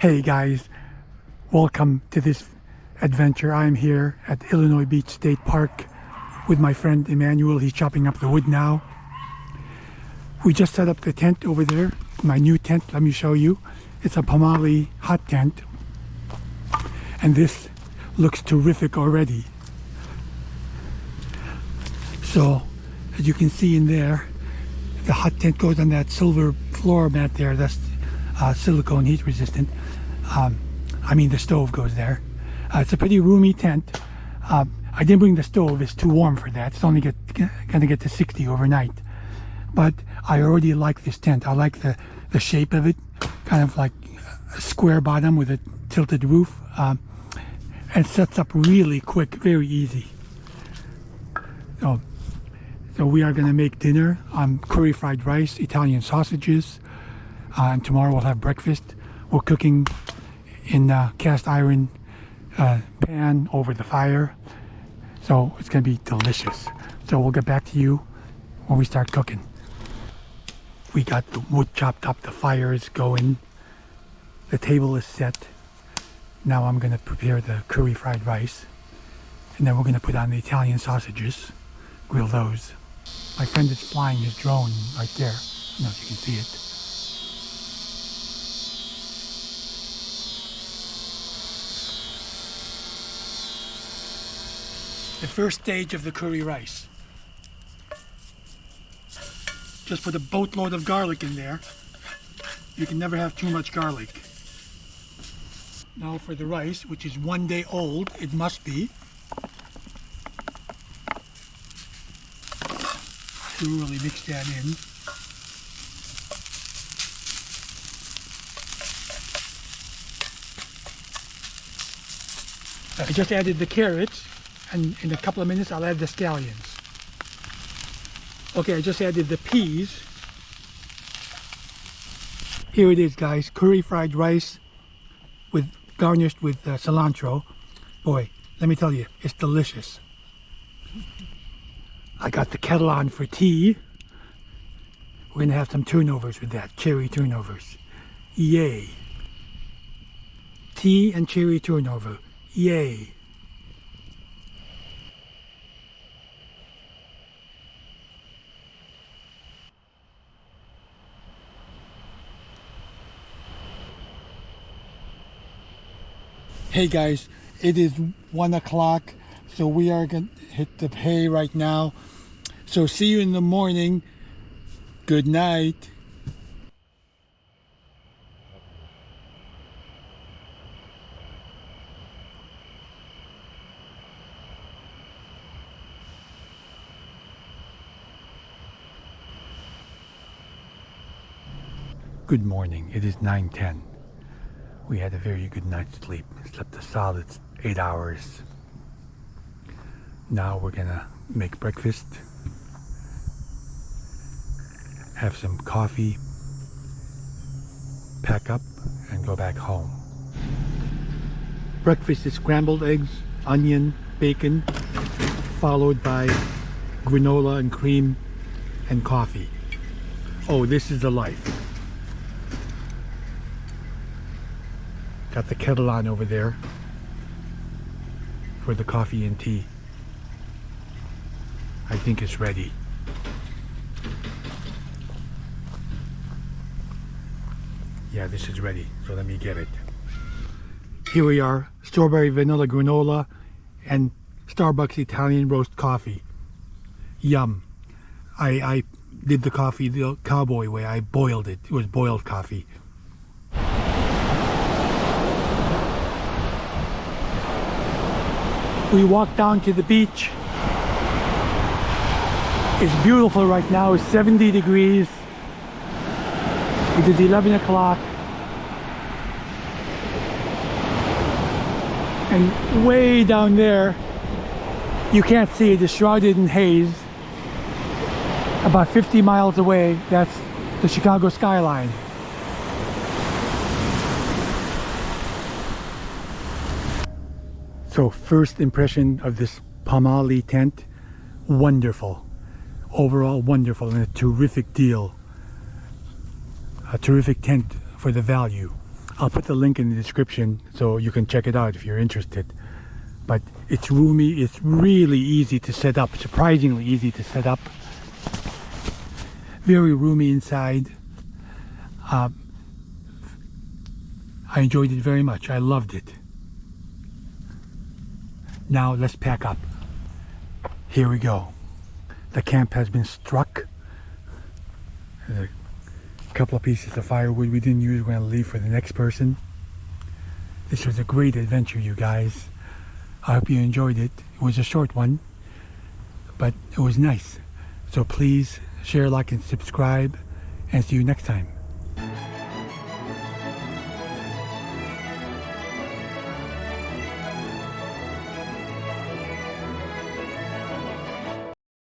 Hey guys, welcome to this adventure. I'm here at Illinois Beach State Park with my friend Emmanuel. He's chopping up the wood now. We just set up the tent over there, my new tent. Let me show you. It's a Pomali hot tent, and this looks terrific already. So as you can see in there, the hot tent goes on that silver floor mat there. That's silicone, heat resistant. The stove goes there. It's a pretty roomy tent. I didn't bring the stove, it's too warm for that. It's only gonna get to 60 overnight. But I already like this tent. I like the shape of it, kind of like a square bottom with a tilted roof. And it sets up really quick, very easy. So we are gonna make dinner. Curry fried rice, Italian sausages, and tomorrow we'll have breakfast. We're cooking in a cast iron pan over the fire, so it's gonna be delicious. So we'll get back to you when we start cooking. We got the wood chopped up, the fire is going, the table is set. Now I'm gonna prepare the curry fried rice, and then we're gonna put on the Italian sausages, grill those. My friend is flying his drone right there. I don't know if you can see it. The first stage of the curry rice. Just put a boatload of garlic in there. You can never have too much garlic. Now for the rice, which is 1 day old, it must be. Thoroughly mix that in. I just added the carrots, and in a couple of minutes I'll add the scallions. Okay, I just added the peas. Here it is, guys, curry fried rice garnished with cilantro. Boy, let me tell you, it's delicious. I got the kettle on for tea. We're gonna have some turnovers with that, cherry turnovers. Yay. Tea and cherry turnover. Yay. Hey guys, it is 1 o'clock, so we are gonna hit the hay right now. So see you in the morning. Good night. Good morning. It is 9:10. We had a very good night's sleep. Slept a solid 8 hours. Now we're gonna make breakfast, have some coffee, pack up, and go back home. Breakfast is scrambled eggs, onion, bacon, followed by granola and cream and coffee. Oh, this is the life. Got the kettle on over there for the coffee and tea. I think it's ready. Yeah, this is ready, so let me get it. Here we are, strawberry vanilla granola and Starbucks Italian roast coffee. Yum. I did the coffee the cowboy way. I boiled it. It was boiled coffee. We walked down to the beach. It's beautiful right now. It's 70 degrees. It is 11 o'clock. And way down there, you can't see it, it's shrouded in haze. About 50 miles away, that's the Chicago skyline. So first impression of this Pomali tent, wonderful. Overall wonderful and a terrific deal. A terrific tent for the value. I'll put the link in the description so you can check it out if you're interested. But it's roomy, it's really easy to set up, surprisingly easy to set up. Very roomy inside. I enjoyed it very much. I loved it. Now let's pack up. Here we go. The camp has been struck. There's a couple of pieces of firewood we didn't use. We're going to leave for the next person. This was a great adventure, you guys. I hope you enjoyed it. It was a short one, but it was nice. So please share, like, and subscribe, and see you next time.